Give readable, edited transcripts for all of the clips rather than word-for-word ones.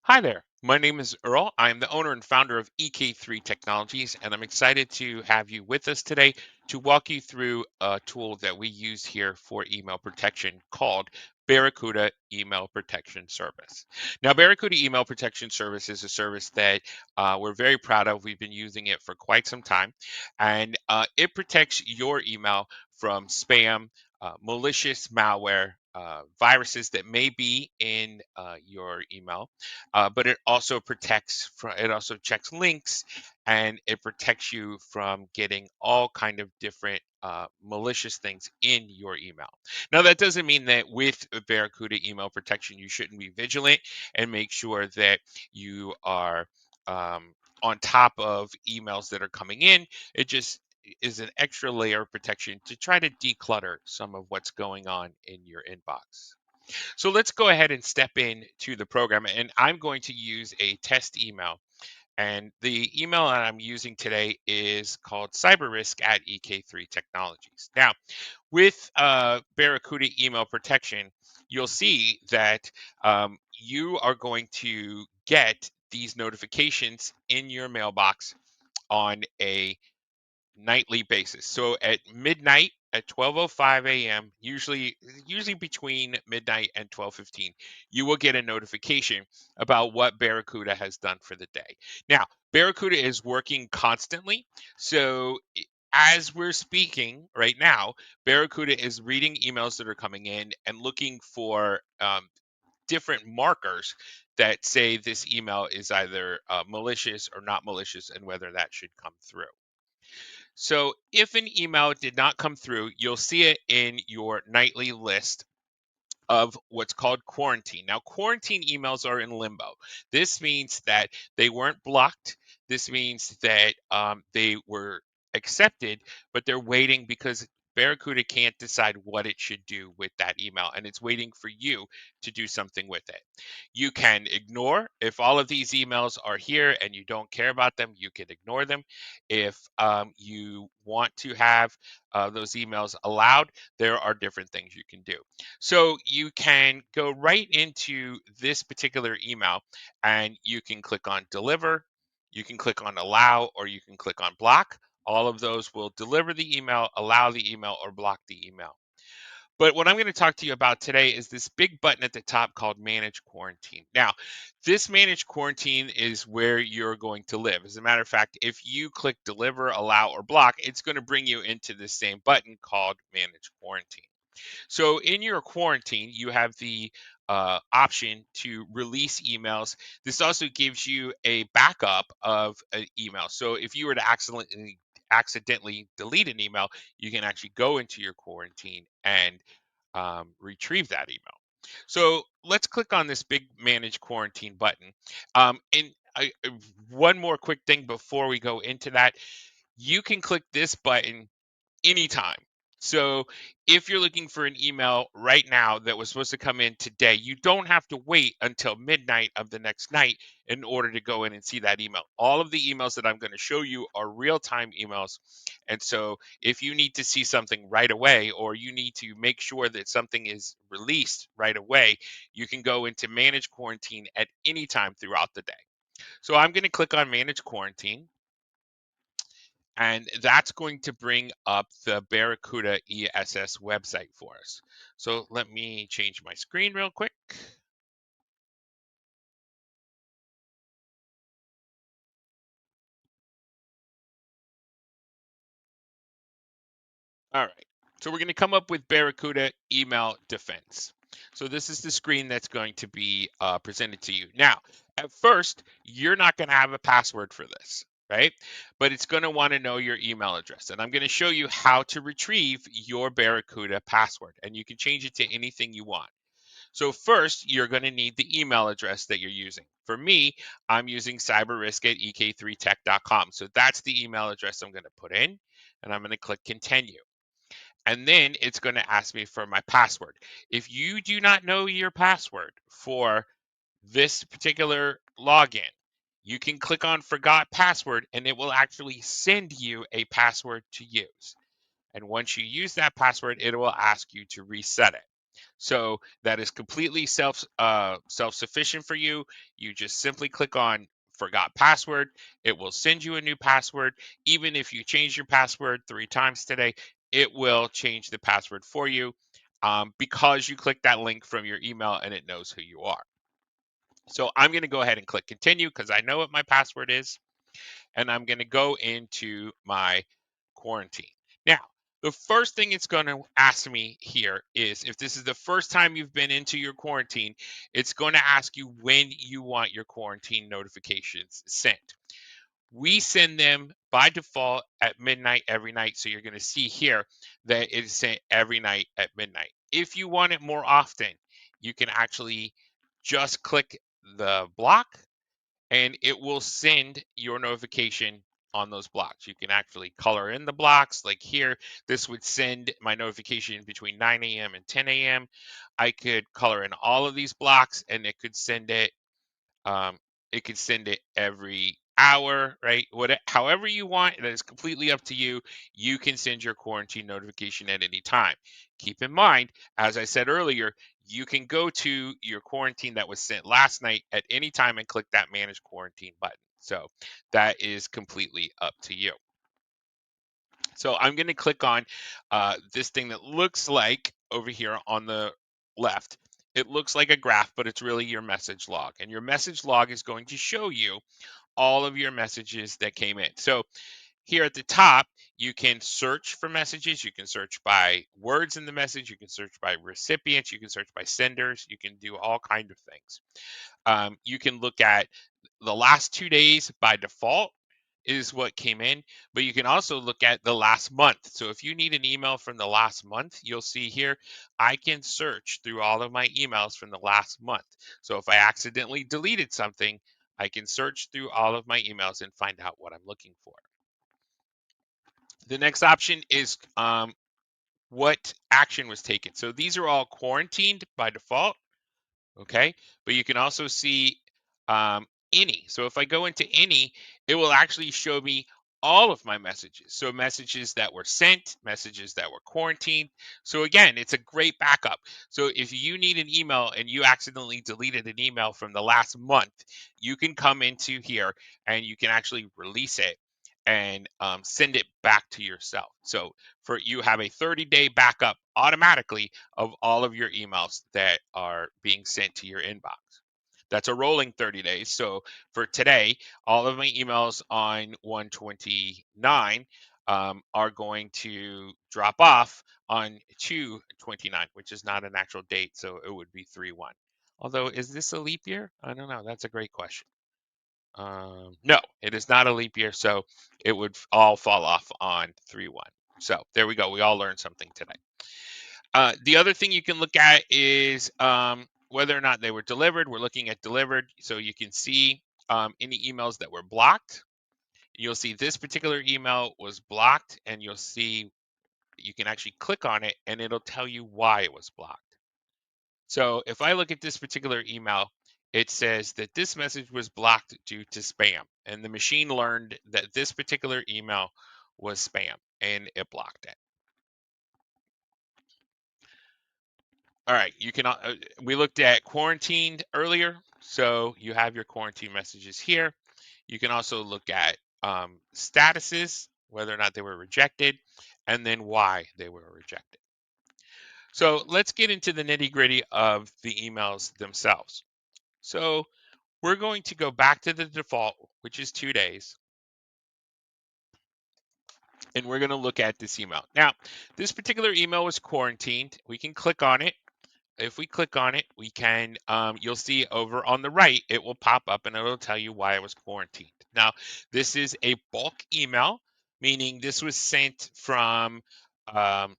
Hi there. My name is Earl. I am the owner and founder of EK3 Technologies, and I'm excited to have you with us today to walk you through a tool that we use here for email protection called Barracuda Email Protection Service. Now, Barracuda Email Protection Service is a service that we're very proud of. We've been using it for quite some time, and it protects your email from spam, malicious malware, viruses that may be in your email, but it also it also checks links, and it protects you from getting all kind of different malicious things in your email. Now, that doesn't mean that with Barracuda email protection, you shouldn't be vigilant and make sure that you are on top of emails that are coming in. It just is an extra layer of protection to try to declutter some of what's going on in your inbox. So let's go ahead and step into the program. And I'm going to use a test email. And the email that I'm using today is called cyberrisk at EK3 Technologies. Now, with Barracuda email protection, you'll see that you are going to get these notifications in your mailbox on a nightly basis. So at midnight at 12:05 a.m., usually between midnight and 12:15, you will get a notification about what Barracuda has done for the day. Now, Barracuda is working constantly, so as we're speaking right now, Barracuda is reading emails that are coming in and looking for different markers that say this email is either malicious or not malicious and whether that should come through. So if an email did not come through, you'll see it in your nightly list of what's called quarantine. Now, quarantine emails are in limbo. This means that they weren't blocked. This means that they were accepted, but they're waiting because Barracuda can't decide what it should do with that email, and it's waiting for you to do something with it. You can ignore if all of these emails are here and you don't care about them, you can ignore them. If you want to have those emails allowed, there are different things you can do. So you can go right into this particular email and you can click on deliver, you can click on allow, or you can click on block. All of those will deliver the email, allow the email, or block the email. But what I'm going to talk to you about today is this big button at the top called Manage Quarantine. Now, this Manage Quarantine is where you're going to live. As a matter of fact, if you click Deliver, Allow, or Block, it's going to bring you into the same button called Manage Quarantine. So in your quarantine, you have the option to release emails. This also gives you a backup of an email. So if you were to accidentally delete an email, you can actually go into your quarantine and retrieve that email. So let's click on this big manage quarantine button. One more quick thing before we go into that, you can click this button anytime. So if you're looking for an email right now that was supposed to come in today, you don't have to wait until midnight of the next night in order to go in and see that email. All of the emails that I'm going to show you are real-time emails. And so if you need to see something right away or you need to make sure that something is released right away, you can go into manage quarantine at any time throughout the day. So I'm going to click on manage quarantine, and that's going to bring up the Barracuda ESS website for us. So let me change my screen real quick. All right. So we're going to come up with Barracuda email defense. So this is the screen that's going to be presented to you. Now, at first, you're not going to have a password for this, right? But it's going to want to know your email address. And I'm going to show you how to retrieve your Barracuda password. And you can change it to anything you want. So first, you're going to need the email address that you're using. For me, I'm using cyberrisk at ek3tech.com. So that's the email address I'm going to put in, and I'm going to click continue. And then it's going to ask me for my password. If you do not know your password for this particular login, you can click on forgot password and it will actually send you a password to use. And once you use that password, it will ask you to reset it. So that is completely self-sufficient for you. You just simply click on forgot password. It will send you a new password. Even if you change your password 3 times today, it will change the password for you, because you click that link from your email and it knows who you are. So I'm going to go ahead and click continue because I know what my password is, and I'm going to go into my quarantine. Now, the first thing it's going to ask me here is if this is the first time you've been into your quarantine, it's going to ask you when you want your quarantine notifications sent. We send them by default at midnight every night. So you're going to see here that it is sent every night at midnight. If you want it more often, you can actually just click the block and it will send your notification on those blocks. You can actually color in the blocks. Like here, this would send my notification between 9 a.m. and 10 a.m. I could color in all of these blocks and um, it could send it every hour, right? However you want, that is completely up to you. You can send your quarantine notification at any time. Keep in mind, as I said earlier, you can go to your quarantine that was sent last night at any time and click that manage quarantine button. So that is completely up to you. So I'm going to click on this thing that looks like over here on the left. It looks like a graph, but it's really your message log. And your message log is going to show you all of your messages that came in. So here at the top, you can search for messages. You can search by words in the message. You can search by recipients. You can search by senders. You can do all kinds of things. You can look at the last 2 days by default is what came in, but you can also look at the last month. So if you need an email from the last month, you'll see here, I can search through all of my emails from the last month. So if I accidentally deleted something, I can search through all of my emails and find out what I'm looking for. The next option is what action was taken. So these are all quarantined by default. Okay, but you can also see any. So if I go into any, it will actually show me all of my messages. So messages that were sent, messages that were quarantined. So again, it's a great backup. So if you need an email and you accidentally deleted an email from the last month, you can come into here and you can actually release it and send it back to yourself. So for you have a 30-day backup automatically of all of your emails that are being sent to your inbox. That's a rolling 30 days. So for today, all of my emails on 129 are going to drop off on 229, which is not an actual date. So it would be 3/1. Although, is this a leap year? I don't know. That's a great question. No, it is not a leap year. So it would all fall off on 3/1. So there we go. We all learned something today. The other thing you can look at is whether or not they were delivered. We're looking at delivered, so you can see any emails that were blocked. You'll see this particular email was blocked, and you'll see you can actually click on it, and it'll tell you why it was blocked. So if I look at this particular email, it says that this message was blocked due to spam, and the machine learned that this particular email was spam, and it blocked it. All right, you can. We looked at quarantined earlier, so you have your quarantine messages here. You can also look at statuses, whether or not they were rejected, and then why they were rejected. So let's get into the nitty gritty of the emails themselves. So we're going to go back to the default, which is 2 days, and we're going to look at this email. Now, this particular email was quarantined. We can click on it. If we click on it, we can, you'll see over on the right, it will pop up and it'll tell you why it was quarantined. Now, this is a bulk email, meaning this was sent from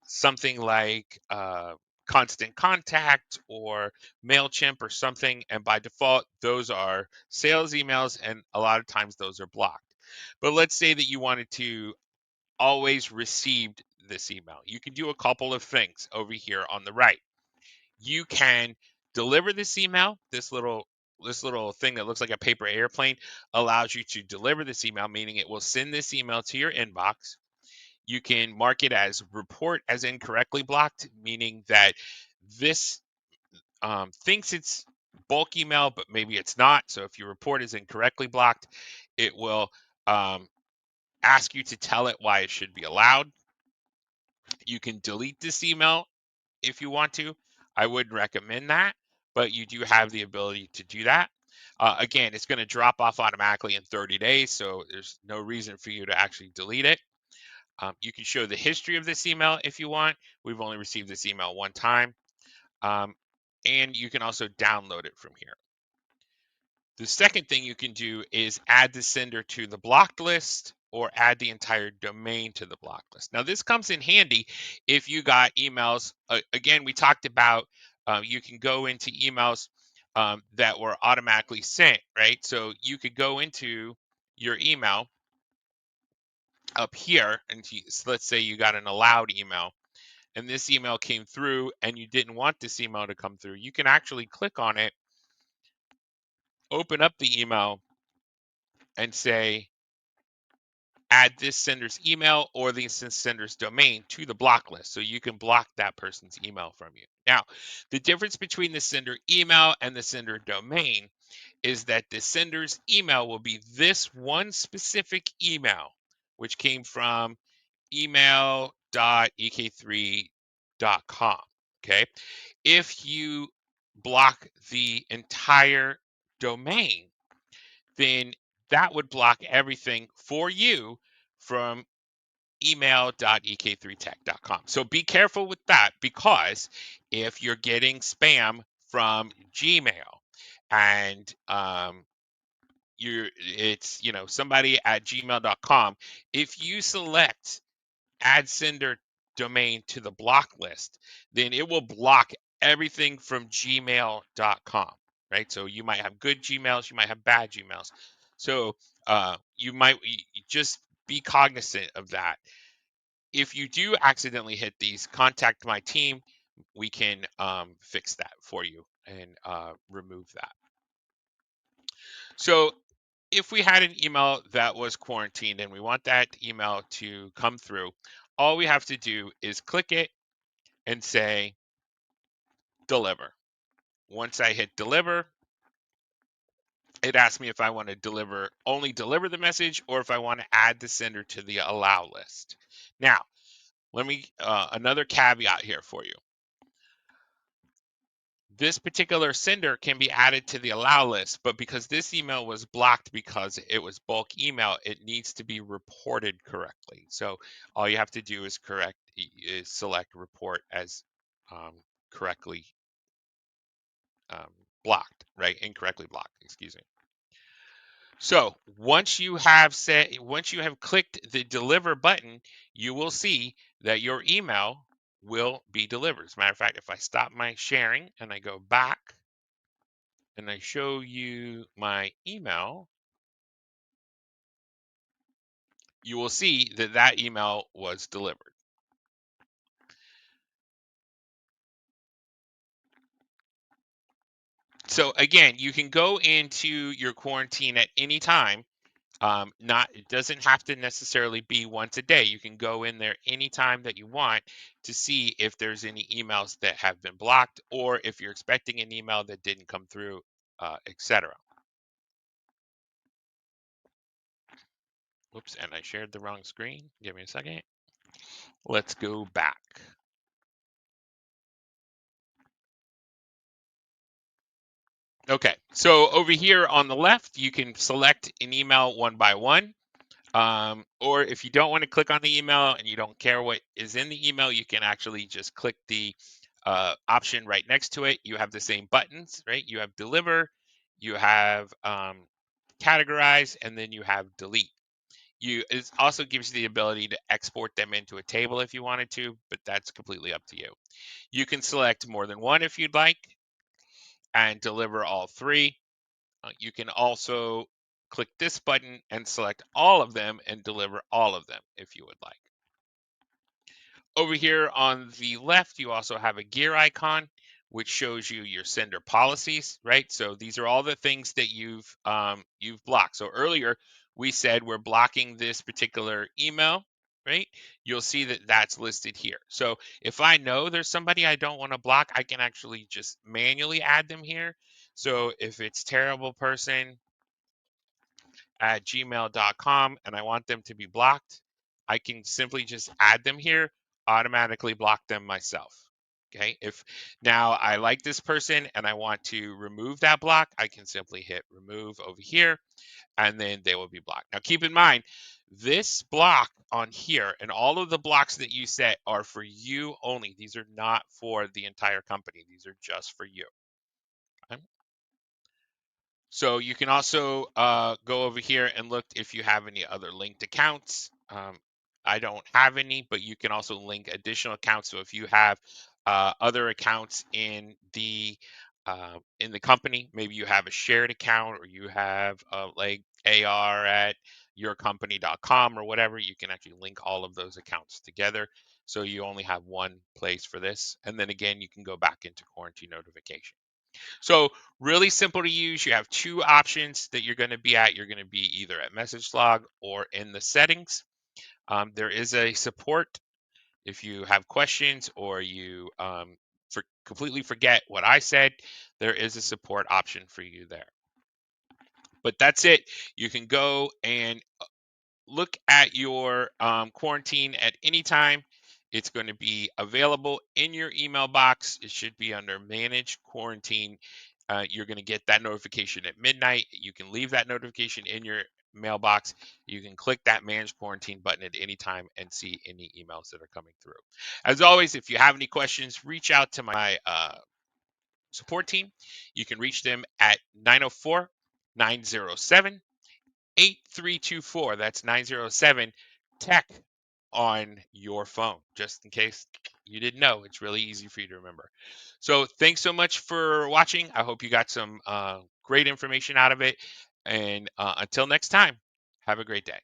something like Constant Contact or MailChimp or something. And by default, those are sales emails, and a lot of times those are blocked. But let's say that you wanted to always received this email. You can do a couple of things over here on the right. You can deliver this email. This little thing that looks like a paper airplane allows you to deliver this email, meaning it will send this email to your inbox. You can mark it as report as incorrectly blocked, meaning that this thinks it's bulk email, but maybe it's not. So if your report is incorrectly blocked, it will um, ask you to tell it why it should be allowed. You can delete this email if you want to. I wouldn't recommend that, but you do have the ability to do that. Again, it's going to drop off automatically in 30 days, so there's no reason for you to actually delete it. You can show the history of this email if you want. We've only received this email one time. Um, and you can also download it from here. The second thing you can do is add the sender to the blocked list or add the entire domain to the blocked list. Now, this comes in handy if you got emails. Again, we talked about you can go into emails that were automatically sent, right? So you could go into your email up here, and so let's say you got an allowed email, and this email came through, and you didn't want this email to come through. You can actually click on it, open up the email, and say, add this sender's email or the sender's domain to the block list. So you can block that person's email from you. Now, the difference between the sender email and the sender domain is that the sender's email will be this one specific email, which came from email.ek3.com. Okay. If you block the entire domain, then that would block everything for you from email.ek3tech.com. So be careful with that, because if you're getting spam from Gmail and it's somebody at gmail.com, if you select add sender domain to the block list, then it will block everything from gmail.com, right? So you might have good Gmails, you might have bad Gmails. So you might just be cognizant of that. If you do accidentally hit these, contact my team. We can fix that for you and remove that. So if we had an email that was quarantined and we want that email to come through, all we have to do is click it and say deliver. Once I hit deliver, it asks me if I want to only deliver the message, or if I want to add the sender to the allow list. Now, let me another caveat here for you. This particular sender can be added to the allow list, but because this email was blocked because it was bulk email, it needs to be reported correctly. So all you have to do is select report as correctly blocked, right? Incorrectly blocked, excuse me. So once you have clicked the deliver button, you will see that your email will be delivered. As a matter of fact, if I stop my sharing and I go back and I show you my email, you will see that that email was delivered. So again, you can go into your quarantine at any time. It doesn't have to necessarily be once a day. You can go in there anytime that you want to see if there's any emails that have been blocked, or if you're expecting an email that didn't come through, etc. Whoops, and I shared the wrong screen. Give me a second. Let's go back. Okay, so over here on the left, you can select an email one by one. Or if you don't want to click on the email and you don't care what is in the email, you can actually just click the option right next to it. You have the same buttons, right? You have deliver, you have categorize, and then you have delete. It also gives you the ability to export them into a table if you wanted to, but that's completely up to you. You can select more than one if you'd like and deliver all three. You can also click this button and select all of them and deliver all of them if you would like. Over here on the left, you also have a gear icon, which shows you your sender policies, right? So these are all the things that you've blocked. So earlier we said we're blocking this particular email. right? You'll see that that's listed here. So if I know there's somebody I don't want to block, I can actually just manually add them here. So if it's terrible person at gmail.com and I want them to be blocked, I can simply just add them here, automatically block them myself. Okay. If now I like this person and I want to remove that block, I can simply hit remove over here and then they will be blocked. Now, keep in mind, this block on here and all of the blocks that you set are for you only. These are not for the entire company. These are just for you. Okay? So you can also go over here and look if you have any other linked accounts. I don't have any, but you can also link additional accounts. So if you have other accounts in the company, maybe you have a shared account or you have like AR at yourcompany.com or whatever, you can actually link all of those accounts together. So you only have one place for this. And then again, you can go back into quarantine notification. So really simple to use. You have two options that you're going to be at. You're going to be either at message log or in the settings. There is a support if you have questions or you completely forget what I said. There is a support option for you there. But that's it. You can go and look at your quarantine at any time. It's going to be available in your email box. It should be under manage quarantine. You're going to get that notification at midnight. You can leave that notification in your mailbox. You can click that manage quarantine button at any time and see any emails that are coming through. As always, if you have any questions, reach out to my support team. You can reach them at 904 907 8324. That's 907 tech on your phone, just in case you didn't know. It's really easy for you to remember. So thanks so much for watching. I hope you got some great information out of it. And until next time, have a great day.